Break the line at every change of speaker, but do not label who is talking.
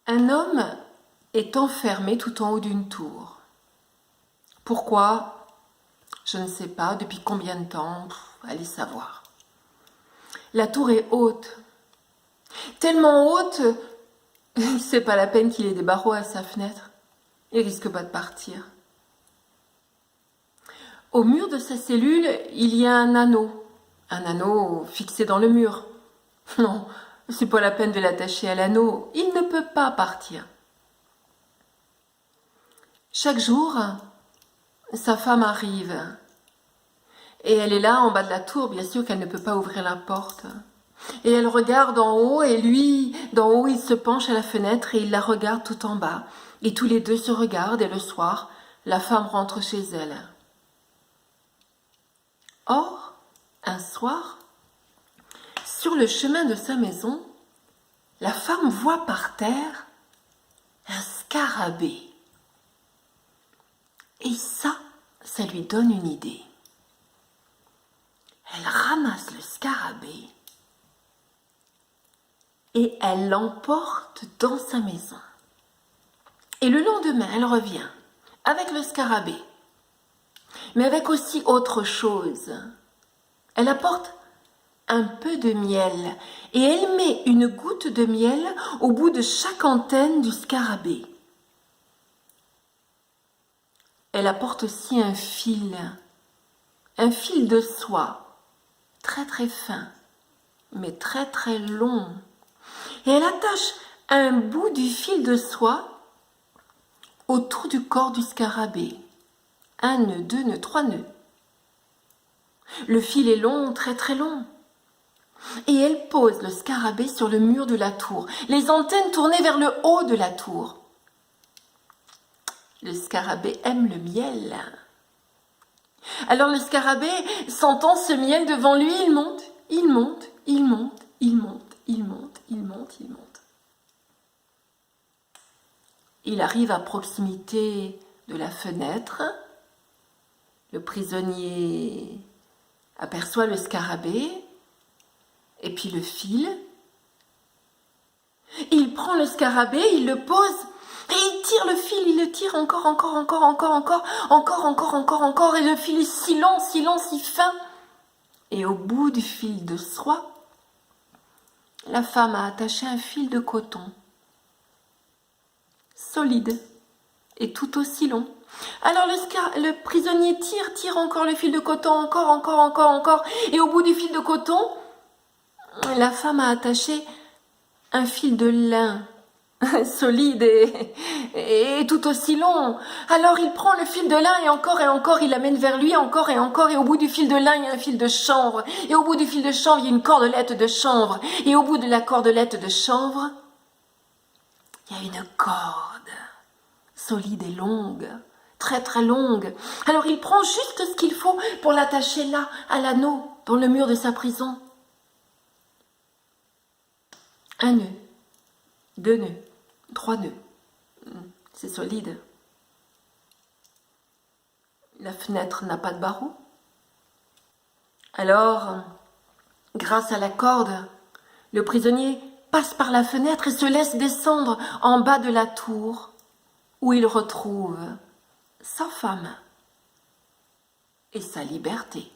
Un homme est enfermé tout en haut d'une tour. Pourquoi? Je ne sais pas. Depuis combien de temps? Allez savoir. La tour est haute. Tellement haute, c'est pas la peine qu'il ait des barreaux à sa fenêtre. Il risque pas de partir. Au mur de sa cellule, il y a un anneau fixé dans le mur. Non, c'est pas la peine de l'attacher à l'anneau, il ne peut pas partir. Chaque jour, sa femme arrive. Et elle est là, en bas de la tour, bien sûr qu'elle ne peut pas ouvrir la porte. Et elle regarde en haut, et lui, d'en haut, il se penche à la fenêtre et il la regarde tout en bas. Et tous les deux se regardent, et le soir, la femme rentre chez elle. Or, un soir, sur le chemin de sa maison, la femme voit par terre un scarabée. Et ça lui donne une idée. Elle ramasse le scarabée et elle l'emporte dans sa maison. Et le lendemain, elle revient avec le scarabée, mais avec aussi autre chose. Elle apporte un peu de miel et elle met une goutte de miel au bout de chaque antenne du scarabée. Elle apporte aussi un fil de soie, très très fin, mais très très long. Et elle attache un bout du fil de soie autour du corps du scarabée. 1 nœud, 2 nœuds, 3 nœuds. Le fil est long, très très long. Et elle pose le scarabée sur le mur de la tour, les antennes tournées vers le haut de la tour. Le scarabée aime le miel. Alors le scarabée, sentant ce miel devant lui, il monte, il monte, il monte, il monte, il monte, il monte, il monte. Il arrive à proximité de la fenêtre. Le prisonnier aperçoit le scarabée et puis le fil. Il prend le scarabée, il le pose et il tire le fil, il le tire encore, et le fil est si long, si fin. Et au bout du fil de soie, la femme a attaché un fil de coton, solide et tout aussi long. Alors le prisonnier tire encore le fil de coton, encore, et au bout du fil de coton, la femme a attaché un fil de lin, solide et tout aussi long. Alors il prend le fil de lin et encore, il l'amène vers lui, encore, et au bout du fil de lin, il y a un fil de chanvre, et au bout du fil de chanvre, il y a une cordelette de chanvre, et au bout de la cordelette de chanvre, il y a une corde, solide et longue, très très longue. Alors il prend juste ce qu'il faut pour l'attacher là, à l'anneau, dans le mur de sa prison. 1 nœud, 2 nœuds, 3 nœuds. C'est solide. La fenêtre n'a pas de barreaux. Alors, grâce à la corde, le prisonnier passe par la fenêtre et se laisse descendre en bas de la tour, où il retrouve sa femme et sa liberté.